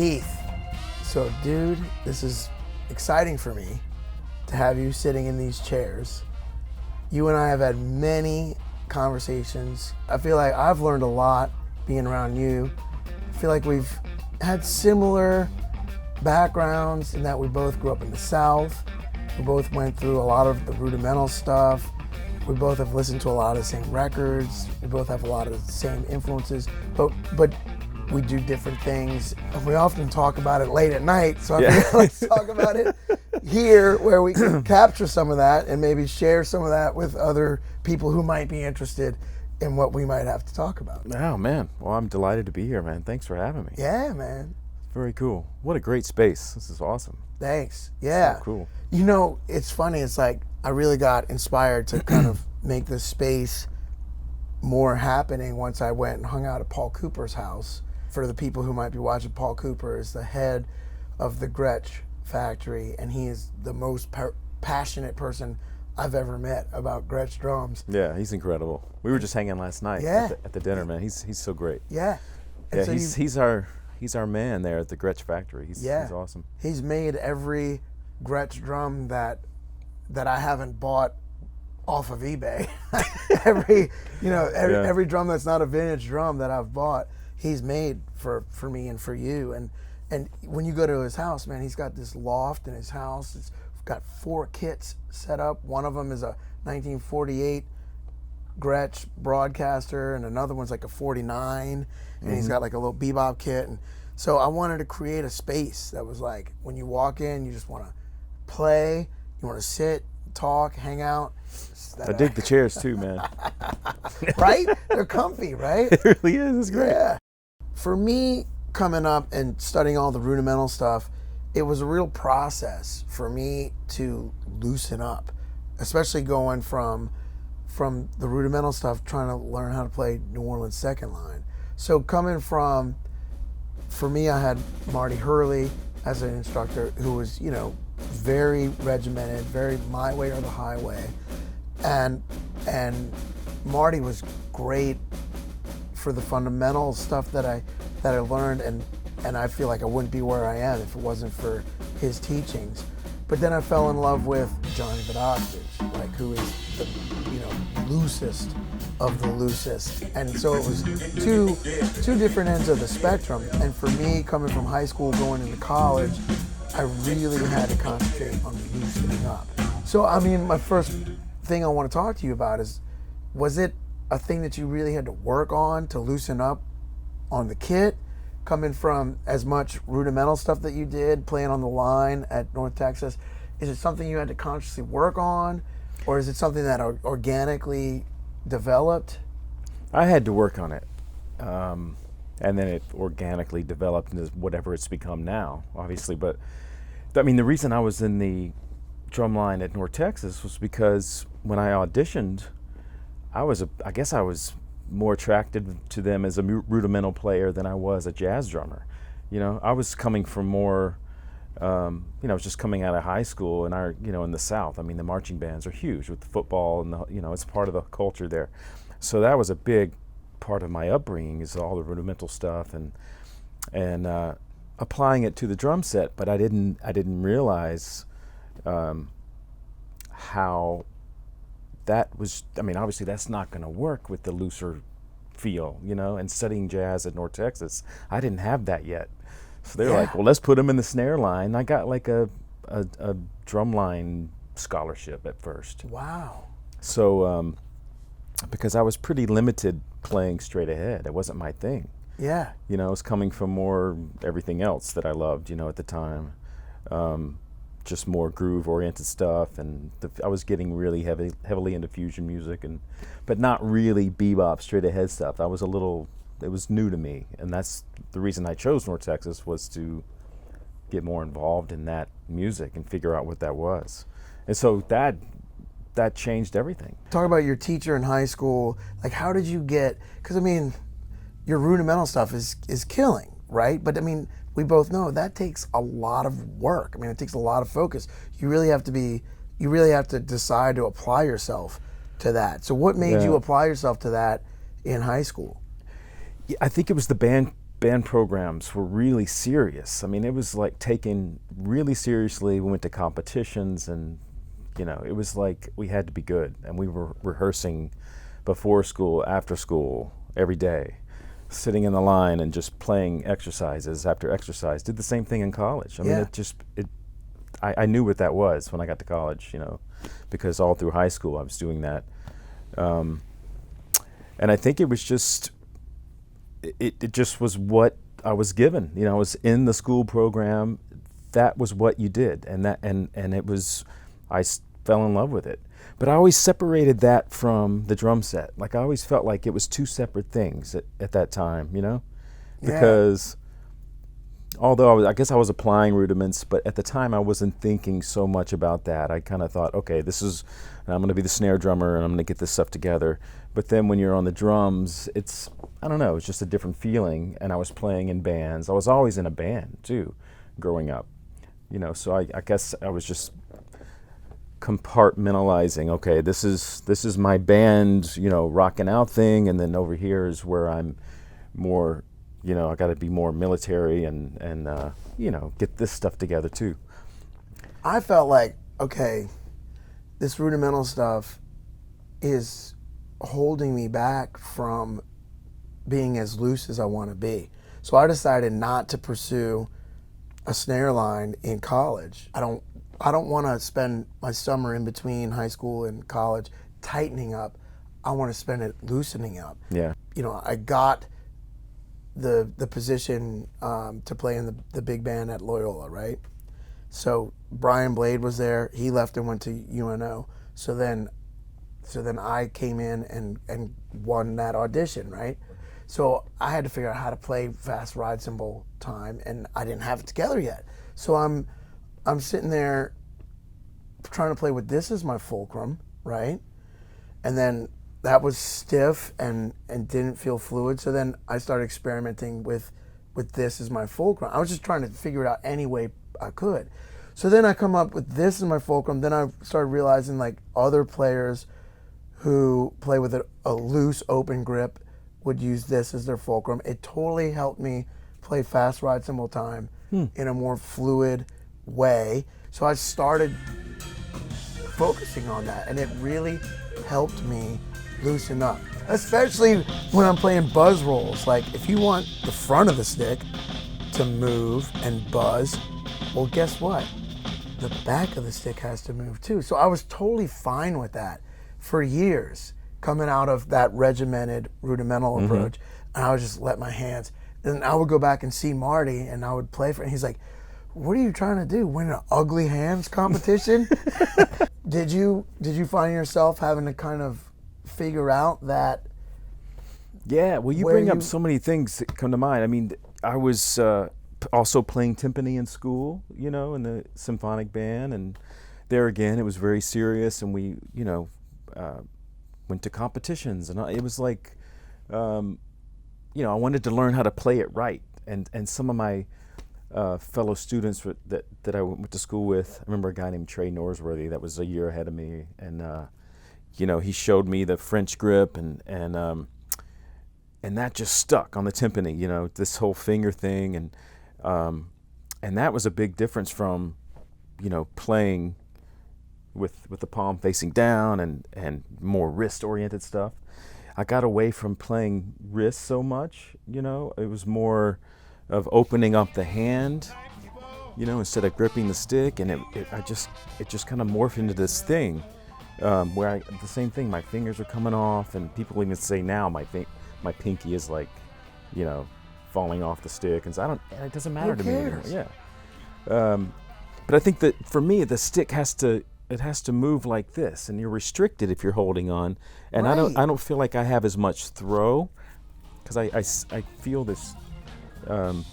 Keith, so dude, this is exciting for me to have you sitting in these chairs. You and I have had many conversations. I feel like I've learned a lot being around you. I feel like we've had similar backgrounds in that we both grew up in the South. We both went through a lot of the rudimental stuff. We both have listened to a lot of the same records. We both have a lot of the same influences, but we do different things. And we often talk about it late at night, so I feel let's talk about it here where we can capture some of that and maybe share some of that with other people who might be interested in what we might have to talk about. Oh, man. Well, I'm delighted to be here, man. Thanks for having me. Yeah, man. Very cool. What a great space. This is awesome. Thanks. Yeah. So cool. You know, it's funny. It's like I really got inspired to kind of make this space more happening once I went and hung out at Paul Cooper's house. For the people who might be watching, Paul Cooper is the head of the Gretsch factory, and he is the most passionate person I've ever met about Gretsch drums. Yeah, he's incredible. We were just hanging last night at the dinner, man. He's so great. Yeah. And so he's our man there at the Gretsch factory. He's awesome. He's made every Gretsch drum that I haven't bought off of eBay. every drum that's not a vintage drum that I've bought, he's made for me and for you. And when you go to his house, man, he's got this loft in his house. It's got 4 kits set up. One of them is a 1948 Gretsch broadcaster, and another one's like a 49, and he's got like a little bebop kit. And so I wanted to create a space that was like, when you walk in, you just want to play, you want to sit, talk, hang out. I dig the chairs too, man. Right? They're comfy, right? It really is. It's great. Yeah. For me, coming up and studying all the rudimental stuff, it was a real process for me to loosen up, especially going from the rudimental stuff, trying to learn how to play New Orleans second line. So coming from, for me, I had Marty Hurley as an instructor who was, very regimented, very my way or the highway. And Marty was great for the fundamental stuff that I learned, and I feel like I wouldn't be where I am if it wasn't for his teachings. But then I fell in love with Johnny Vodostage, like who is the loosest of the loosest. And so it was two different ends of the spectrum. And for me, coming from high school going into college, I really had to concentrate on loosening up. So I mean, my first thing I want to talk to you about is, was it a thing that you really had to work on to loosen up on the kit, coming from as much rudimental stuff that you did, playing on the line at North Texas? Is it something you had to consciously work on, or is it something that organically developed? I had to work on it, and then it organically developed into whatever it's become now, obviously. But I mean, the reason I was in the drum line at North Texas was because when I auditioned, I guess I was more attracted to them as a rudimental player than I was a jazz drummer. I was coming from more, I was just coming out of high school, and in the South, I mean, the marching bands are huge with the football, and it's part of the culture there. So that was a big part of my upbringing, is all the rudimental stuff and applying it to the drum set. But I didn't realize how that was. I mean, obviously that's not going to work with the looser feel, and studying jazz at North Texas, I didn't have that yet. So they're like, well, let's put him in the snare line. I got like a drum line scholarship at first. Wow. So because I was pretty limited playing straight ahead, it wasn't my thing. Yeah. I was coming from more everything else that I loved, at the time. Just more groove-oriented stuff, and I was getting really heavily into fusion music, but not really bebop straight-ahead stuff. It was new to me, and that's the reason I chose North Texas, was to get more involved in that music and figure out what that was. And so that changed everything. Talk about your teacher in high school. Like, how did you get? Because I mean, your rudimental stuff is killing, right? But I mean, we both know that takes a lot of work. I mean, it takes a lot of focus. You really have to decide to apply yourself to that. So what made you apply yourself to that in high school? I think it was the band band programs were really serious. I mean, it was like taken really seriously. We went to competitions, and it was like we had to be good, and we were rehearsing before school, after school, every day, sitting in the line and just playing exercises after exercise. Did the same thing in college. I mean, I knew what that was when I got to college, because all through high school I was doing that. And I think it was just, it just was what I was given. I was in the school program. That was what you did, and it was, I fell in love with it. But I always separated that from the drum set. Like, I always felt like it was two separate things at that time, because although I guess I was applying Rudiments, but at the time I wasn't thinking so much about that. I kind of thought, okay, I'm going to be the snare drummer and I'm going to get this stuff together. But then when you're on the drums, it's just a different feeling. And I was playing in bands. I was always in a band too, growing up, so I guess I was just compartmentalizing. Okay, this is my band, rocking out thing, and then over here is where I'm more, I got to be more military and get this stuff together too. I felt like, okay, this rudimental stuff is holding me back from being as loose as I want to be. So I decided not to pursue a snare line in college. I don't want to spend my summer in between high school and college tightening up. I want to spend it loosening up. Yeah. I got the position to play in the big band at Loyola, right? So Brian Blade was there. He left and went to UNO. So then I came in and won that audition, right? So I had to figure out how to play fast ride cymbal time, and I didn't have it together yet. So I'm sitting there trying to play with this as my fulcrum, right? And then that was stiff and didn't feel fluid. So then I started experimenting with this as my fulcrum. I was just trying to figure it out any way I could. So then I come up with this as my fulcrum. Then I started realizing like other players who play with a loose open grip would use this as their fulcrum. It totally helped me play fast ride cymbal time in a more fluid way. So I started focusing on that, and it really helped me loosen up, especially when I'm playing buzz rolls. Like, if you want the front of the stick to move and buzz, well, guess what? The back of the stick has to move too. So I was totally fine with that for years, coming out of that regimented rudimental approach. And I would just let my hands, and I would go back and see Marty, and I would play for him. He's like, what are you trying to do? Win an ugly hands competition? Did you find yourself having to kind of figure out that? Yeah, well, you bring up so many things that come to mind. I mean, I was also playing timpani in school, in the symphonic band, and there again, it was very serious, and we, went to competitions, and it was like, I wanted to learn how to play it right, and some of my fellow students that I went to school with, I remember a guy named Trey Norsworthy that was a year ahead of me, and he showed me the French grip, and that just stuck on the timpani, this whole finger thing, and that was a big difference from, playing with the palm facing down and more wrist oriented stuff. I got away from playing wrist so much, it was more of opening up the hand, instead of gripping the stick, and it just kind of morphed into this thing where the same thing, my fingers are coming off, and people even say now my pinky is like, falling off the stick, and so it doesn't matter to me anymore. Yeah. But I think that for me, the stick has to move like this, and you're restricted if you're holding on, and right. I don't feel like I have as much throw, because I feel this. I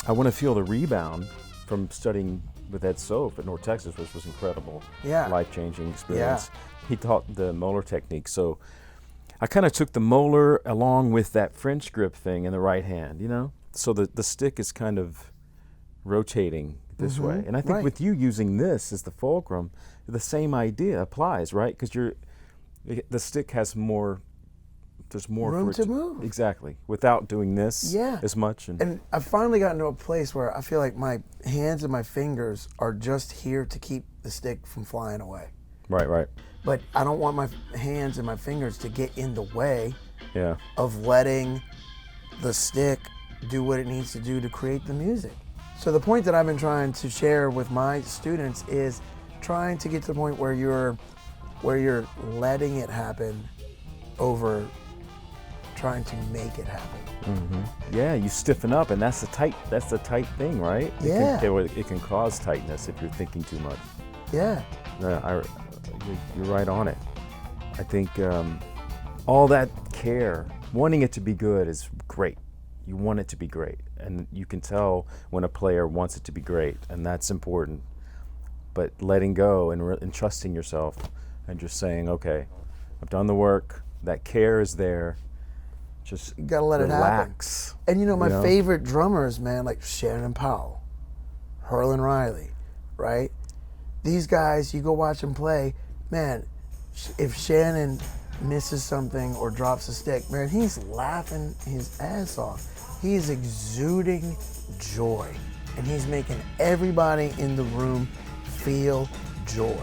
want to feel the rebound from studying with Ed Sof at North Texas, which was incredible. Yeah. Life-changing experience. Yeah. He taught the molar technique, so I kind of took the molar along with that French grip thing in the right hand, So the stick is kind of rotating this way. And I think with you using this as the fulcrum, the same idea applies, right? Because the stick has more there's more room for it to move. Exactly, without doing this Yeah. as much. And I've finally gotten to a place where I feel like my hands and my fingers are just here to keep the stick from flying away. Right. But I don't want my hands and my fingers to get in the way Yeah. of letting the stick do what it needs to do to create the music. So the point that I've been trying to share with my students is trying to get to the point where you're letting it happen over trying to make it happen. Yeah, you stiffen up, and that's the tight thing, right? Yeah. It can cause tightness if you're thinking too much. Yeah. No, you're right on it. I think all that care, wanting it to be good is great. You want it to be great, and you can tell when a player wants it to be great, and that's important. But letting go and trusting yourself and just saying, okay, I've done the work, that care is there, just You gotta let it happen. relax. And you know, my favorite drummers, man, like Shannon Powell, Herlin Riley, right? These guys, you go watch them play, man, if Shannon misses something or drops a stick, man, he's laughing his ass off. He's exuding joy, and he's making everybody in the room feel joy.